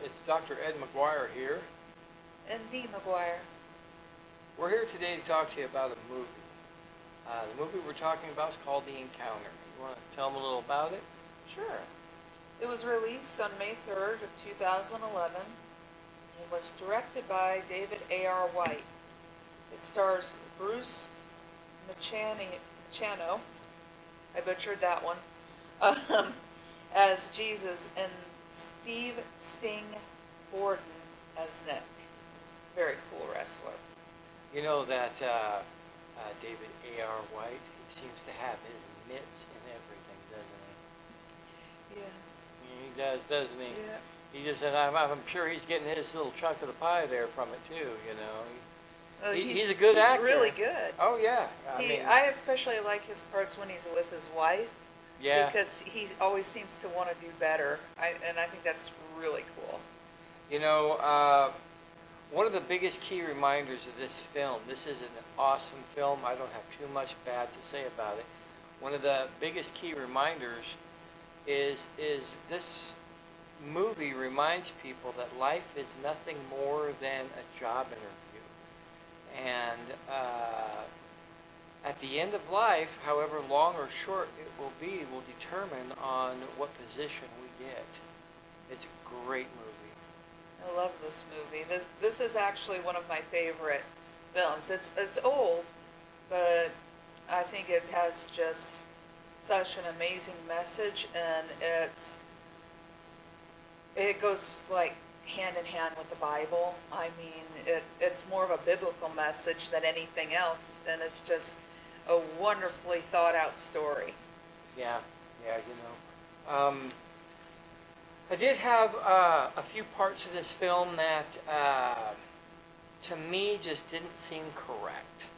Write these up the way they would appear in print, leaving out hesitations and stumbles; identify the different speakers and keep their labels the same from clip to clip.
Speaker 1: it's Dr. Ed McGuire here.
Speaker 2: And D. McGuire.
Speaker 1: We're here today to talk to you about a movie. The movie we're talking about is called The Encounter. You want to tell them a little about it?
Speaker 2: Sure. It was released on May 3rd of 2011. It was directed by David A.R. White. It stars Bruce Machano, I butchered that one, as Jesus, and Steve Sting Borden as Nick. Very cool wrestler.
Speaker 1: You know that David A.R. White, he seems to have his mitts in everything, doesn't he?
Speaker 2: Yeah.
Speaker 1: He does, doesn't he?
Speaker 2: Yeah.
Speaker 1: He just said, I'm sure he's getting his little chunk of the pie there from it too, you know. He's a good actor.
Speaker 2: He's really good.
Speaker 1: Oh, yeah.
Speaker 2: I especially like his parts when he's with his wife.
Speaker 1: Yeah.
Speaker 2: Because he always seems to want to do better. And I think that's really cool.
Speaker 1: You know, one of the biggest key reminders of this film, this is an awesome film. I don't have too much bad to say about it. One of the biggest key reminders is this movie reminds people that life is nothing more than a job interview. And at the end of life, however long or short it will be, will determine on what position we get. It's a great movie.
Speaker 2: I love this movie. This is actually one of my favorite films. It's old, but I think it has just such an amazing message, and it goes like hand in hand with the Bible. I mean, it's more of a biblical message than anything else, and it's just a wonderfully thought out story.
Speaker 1: Yeah, you know. I did have a few parts of this film that, to me, just didn't seem correct.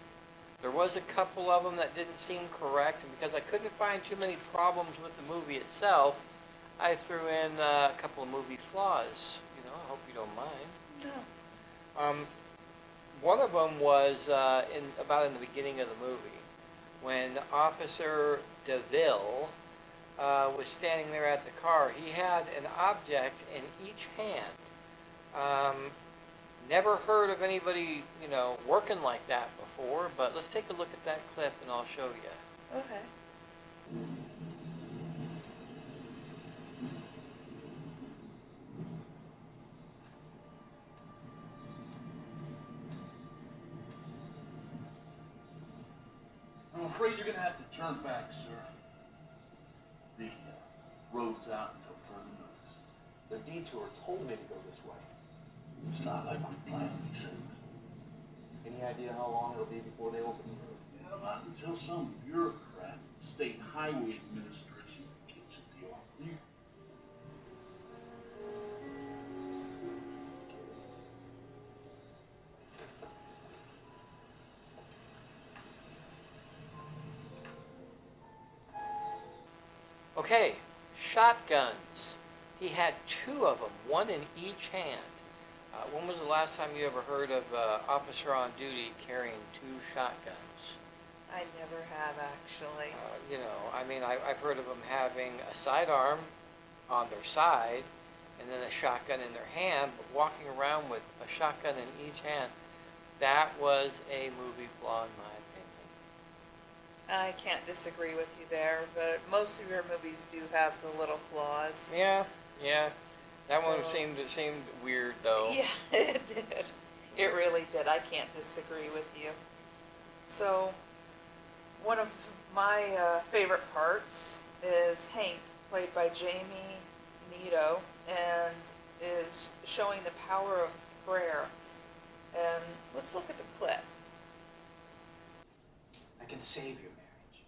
Speaker 1: There was a couple of them that didn't seem correct, and because I couldn't find too many problems with the movie itself, I threw in a couple of movie flaws. You know, I hope you don't mind.
Speaker 2: No.
Speaker 1: One of them was in the beginning of the movie, when Officer DeVille was standing there at the car. He had an object in each hand. Never heard of anybody, you know, working like that before, but let's take a look at that clip and I'll show you.
Speaker 2: Okay.
Speaker 3: I'm afraid you're going to have to turn back, sir. The road's out until further notice.
Speaker 4: The detour told me to go this way.
Speaker 3: It's not like we planned these things.
Speaker 4: Any idea how long it'll be before they open the road?
Speaker 3: Yeah, not until some bureaucrat, the State Highway Administration, gives it the all clear.
Speaker 1: Okay, shotguns. He had two of them, one in each hand. When was the last time you ever heard of an officer on duty carrying two shotguns?
Speaker 2: I never have, actually.
Speaker 1: You know, I mean, I've heard of them having a sidearm on their side and then a shotgun in their hand, but walking around with a shotgun in each hand, that was a movie flaw in my opinion.
Speaker 2: I can't disagree with you there, but most of your movies do have the little flaws.
Speaker 1: Yeah. That one
Speaker 2: So-
Speaker 1: seemed weird, though.
Speaker 2: Yeah, it did. It really did. I can't disagree with you. So, one of my favorite parts is Hank, played by Jamie Nito, and is showing the power of prayer. And let's look at the clip.
Speaker 4: I can save your marriage.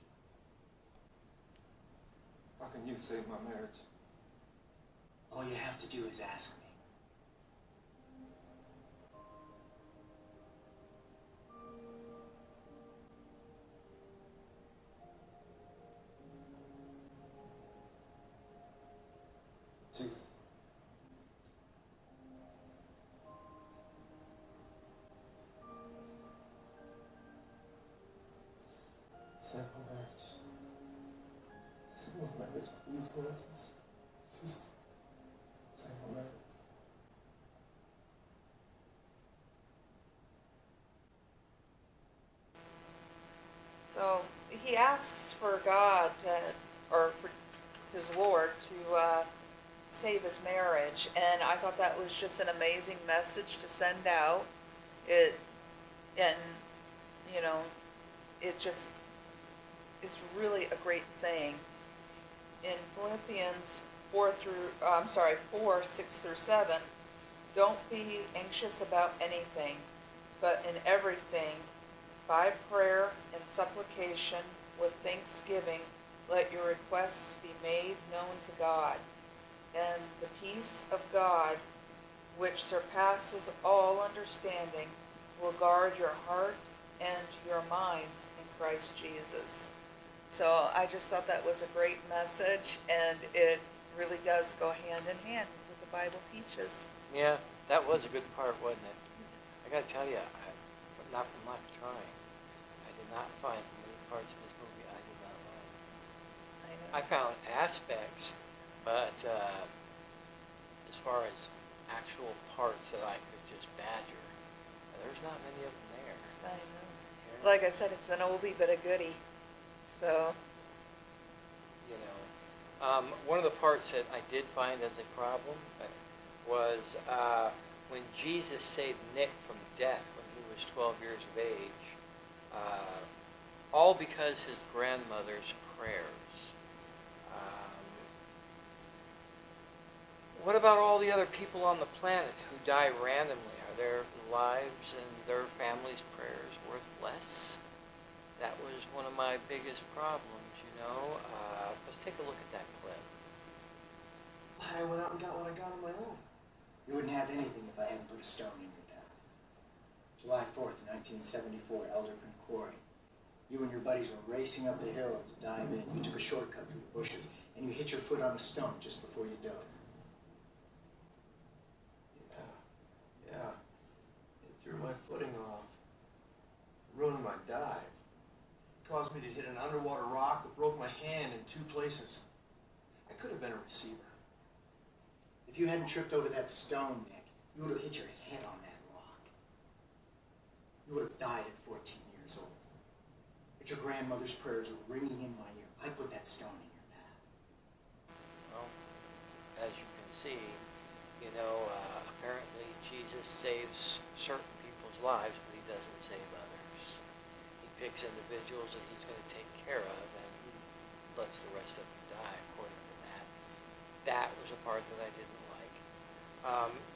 Speaker 4: How can you save my marriage? All you have to do is ask me. Jesus. Save my marriage. Save my marriage, please, Lord. Just save my marriage.
Speaker 2: So he asks for God or for his Lord to save his marriage, and I thought that was just an amazing message to send out. And you know, it just is really a great thing. In Philippians 4:6-7, don't be anxious about anything, but in everything, by prayer and supplication with thanksgiving, let your requests be made known to God. And the peace of God, which surpasses all understanding, will guard your heart and your minds in Christ Jesus. So I just thought that was a great message, and it really does go hand in hand with what the Bible teaches.
Speaker 1: Yeah, that was a good part, wasn't it? I got to tell you, not from my trying, I did not find many parts of this movie I did not like.
Speaker 2: I know.
Speaker 1: I found aspects, but as far as actual parts that I could just badger, there's not many of them there.
Speaker 2: I know. Like I said, it's an oldie but a goodie. So,
Speaker 1: You know, one of the parts that I did find as a problem was when Jesus saved Nick from death when he was 12 years of age, all because his grandmother's prayers. What about all the other people on the planet who die randomly? Are their lives and their families' prayers worth less? That was one of my biggest problems, you know. Let's take a look at that clip.
Speaker 4: But I went out and got what I got on my own. You wouldn't have anything if I hadn't put a stone in your path. July 4th, 1974, Elderkin Quarry. You and your buddies were racing up the hill to dive in. You took a shortcut through the bushes, and you hit your foot on a stone just before you dove.
Speaker 5: Yeah. It threw my footing off. Ruined my dive. Caused me to hit an underwater rock that broke my hand in 2 places. I could have been a receiver.
Speaker 4: If you hadn't tripped over that stone, Nick, you would have hit your head on that rock. You would have died at 14 years old. But your grandmother's prayers were ringing in my ear. I put that stone in your path.
Speaker 1: Well, as you can see, you know, apparently Jesus saves certain people's lives, but he doesn't save others. He picks individuals that he's going to take care of, and he lets the rest of them die according to that. That was a part that I didn't like.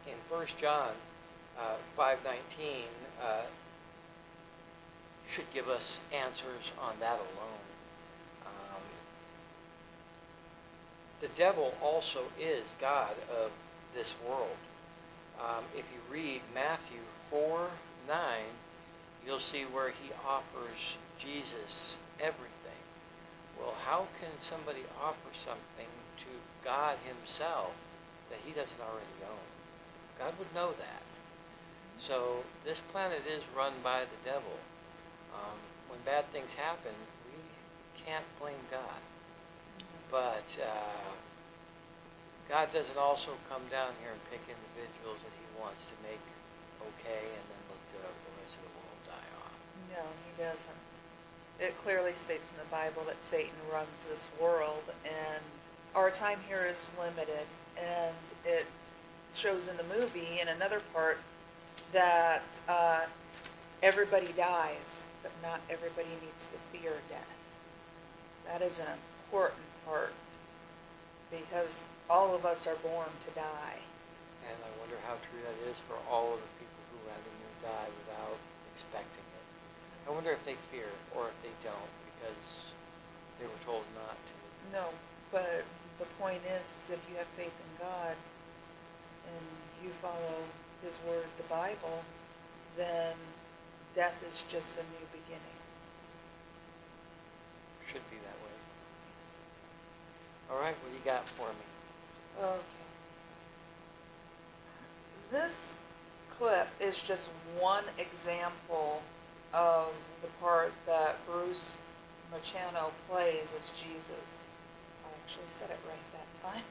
Speaker 1: In 1 John 5:19 should give us answers on that alone. The devil also is God of this world. If you read Matthew 4:9, you'll see where he offers Jesus everything. Well, how can somebody offer something to God himself that he doesn't already own? God would know that. So this planet is run by the devil. When bad things happen, we can't blame God. But God doesn't also come down here and pick individuals that he wants to make okay and then let the rest of the world die off.
Speaker 2: no, he doesn't. It clearly states in the Bible that Satan runs this world, and our time here is limited. And it shows in the movie, in another part, that everybody dies, but not everybody needs to fear death. That is an important part, because all of us are born to die.
Speaker 1: And I wonder how true that is for all of the people who randomly die without expecting it. I wonder if they fear it or if they don't because they were told not to.
Speaker 2: No, but the point is if you have faith in God and you follow his word, the Bible, then death is just a new beginning.
Speaker 1: Should be that way. All right, what do you got for me?
Speaker 2: Okay. This clip is just one example of the part that Bruce Machano plays as Jesus. I actually said it right that time.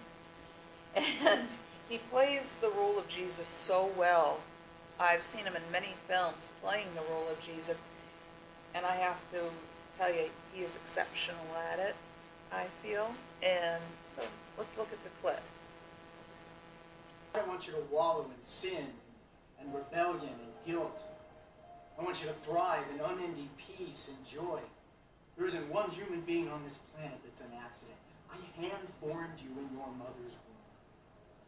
Speaker 2: And he plays the role of Jesus so well. I've seen him in many films playing the role of Jesus, and I have to tell you, he is exceptional at it, I feel. And so let's look at the clip.
Speaker 4: I don't want you to wallow in sin and rebellion and guilt. I want you to thrive in unending peace and joy. There isn't one human being on this planet that's an accident. I hand-formed you in your mother's womb.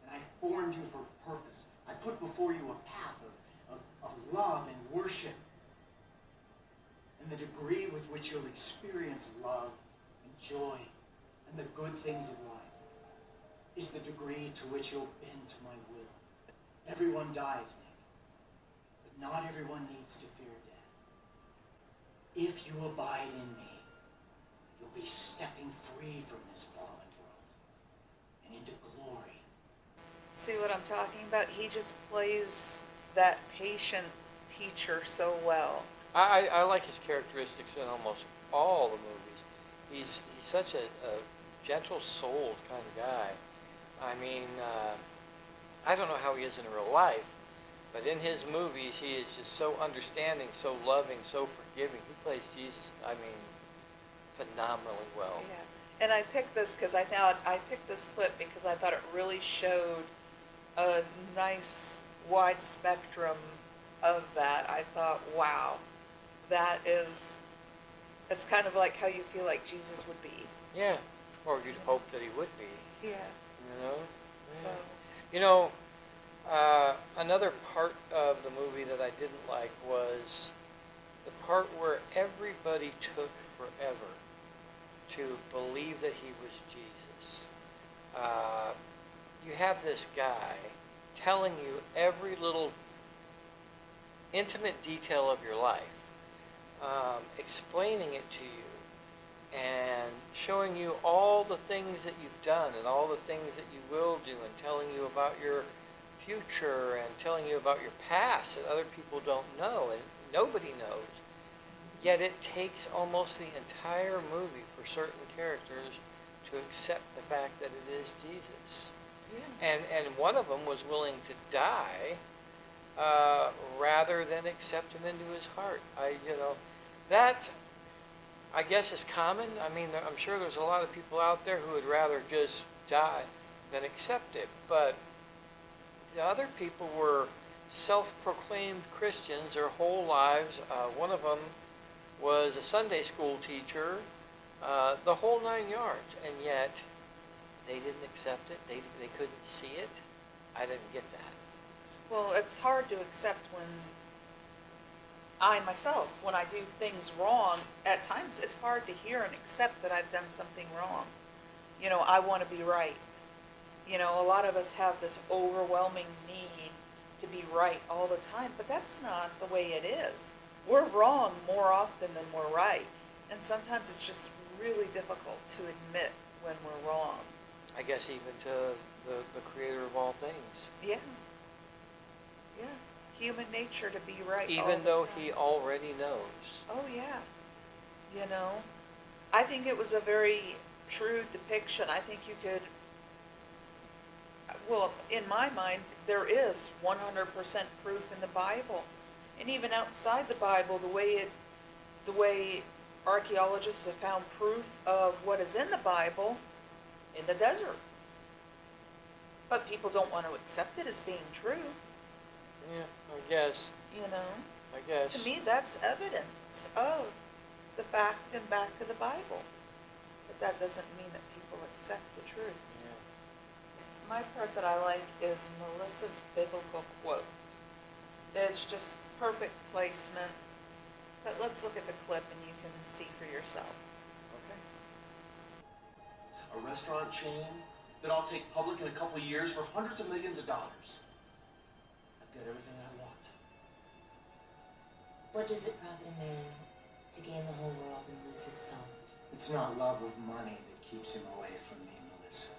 Speaker 4: And I formed you for a purpose. I put before you a path of love and worship. And the degree with which you'll experience love and joy and the good things of life is the degree to which you'll bend to my will. Everyone dies, Nick, but not everyone needs to fear death. If you abide in me, you'll be stepping free from this fallen world and into glory.
Speaker 2: See what I'm talking about? He just plays that patient teacher so well.
Speaker 1: I like his characteristics in almost all the movies. He's such a gentle-souled kind of guy. I mean, I don't know how he is in real life, but in his movies, he is just so understanding, so loving, so forgiving. He plays Jesus, I mean, phenomenally well.
Speaker 2: Yeah, and I picked this because I picked this clip because I thought it really showed a nice wide spectrum of that. I thought, wow, it's kind of like how you feel like Jesus would be.
Speaker 1: Yeah, or you'd hope that he would be.
Speaker 2: Yeah.
Speaker 1: You know? Yeah.
Speaker 2: So.
Speaker 1: You know, another part of the movie that I didn't like was the part where everybody took forever to believe that he was Jesus. You have this guy telling you every little intimate detail of your life, explaining it to you, and showing you all the things that you've done and all the things that you will do, and telling you about your future and telling you about your past that other people don't know and nobody knows. Yet it takes almost the entire movie for certain characters to accept the fact that it is Jesus. Yeah. And one of them was willing to die rather than accept him into his heart. That I guess is common. I mean, I'm sure there's a lot of people out there who would rather just die than accept it. But the other people were self-proclaimed Christians their whole lives. One of them was a Sunday school teacher, the whole 9 yards, and yet they didn't accept it. They couldn't see it. I didn't get that.
Speaker 2: Well, it's hard to accept when when I do things wrong, at times it's hard to hear and accept that I've done something wrong. You know, I want to be right. You know, a lot of us have this overwhelming need to be right all the time, but that's not the way it is. We're wrong more often than we're right, and sometimes it's just really difficult to admit when we're wrong.
Speaker 1: I guess even to the creator of all things.
Speaker 2: Yeah. Yeah. Human nature to be right all
Speaker 1: even
Speaker 2: the
Speaker 1: though
Speaker 2: time.
Speaker 1: he already knows.
Speaker 2: Oh, yeah. You know, I think it was a very true depiction. I think you could, well, in my mind, there is 100% proof in the Bible. And even outside the Bible, the way archaeologists have found proof of what is in the Bible in the desert. But people don't want to accept it as being true.
Speaker 1: Yeah, I guess.
Speaker 2: You know?
Speaker 1: I guess.
Speaker 2: To me, that's evidence of the fact and back of the Bible. But that doesn't mean that people accept the truth.
Speaker 1: Yeah.
Speaker 2: My part that I like is Melissa's biblical quote. It's just perfect placement. But let's look at the clip and you can see for yourself.
Speaker 3: A restaurant chain that I'll take public in a couple of years for hundreds of millions of dollars. I've got everything I want.
Speaker 6: What does it profit a man to gain the whole world and lose his soul?
Speaker 4: It's not love of money that keeps him away from me, Melissa.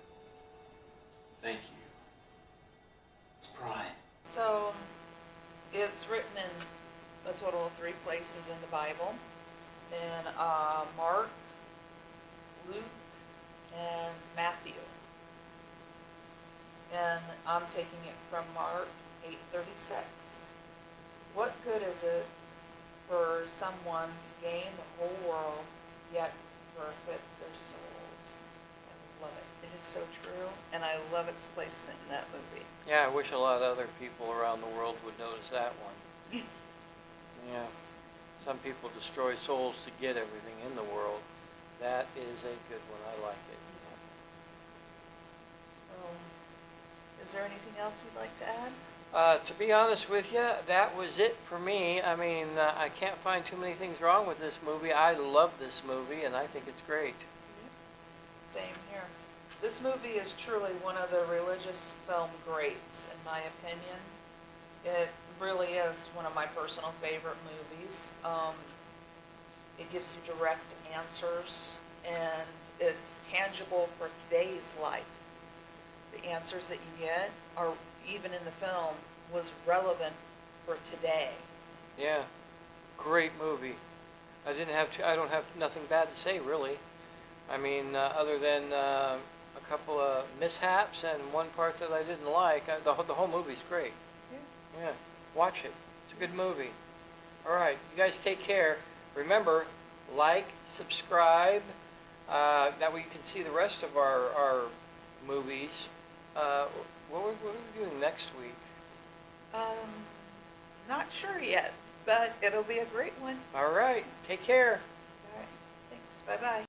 Speaker 3: Thank you.
Speaker 4: It's pride.
Speaker 2: So, it's written in a total of 3 places in the Bible. In Mark, Luke, and Matthew. And I'm taking it from Mark 8:36. What good is it for someone to gain the whole world yet forfeit their souls. I love it. It is so true, and I love its placement in that movie.
Speaker 1: Yeah, I wish a lot of other people around the world would notice that one. Yeah. Some people destroy souls to get everything in the world. That is a good one. I like it.
Speaker 2: So, is there anything else you'd like to add?
Speaker 1: To be honest with you, that was it for me. I mean, I can't find too many things wrong with this movie. I love this movie, and I think it's great.
Speaker 2: Same here. This movie is truly one of the religious film greats, in my opinion. It really is one of my personal favorite movies. It gives you direct answers, and it's tangible for today's life. The answers that you get are, even in the film, was relevant for today.
Speaker 1: Yeah, great movie. I don't have nothing bad to say, really. I mean, other than a couple of mishaps and one part that I didn't like, the whole movie's great.
Speaker 2: Yeah.
Speaker 1: Yeah, watch it. It's a good movie. All right, you guys take care. Remember, like, subscribe. That way you can see the rest of our movies. What are we doing next week?
Speaker 2: Not sure yet, but it'll be a great one.
Speaker 1: All right, take care.
Speaker 2: All right, thanks. Bye-bye.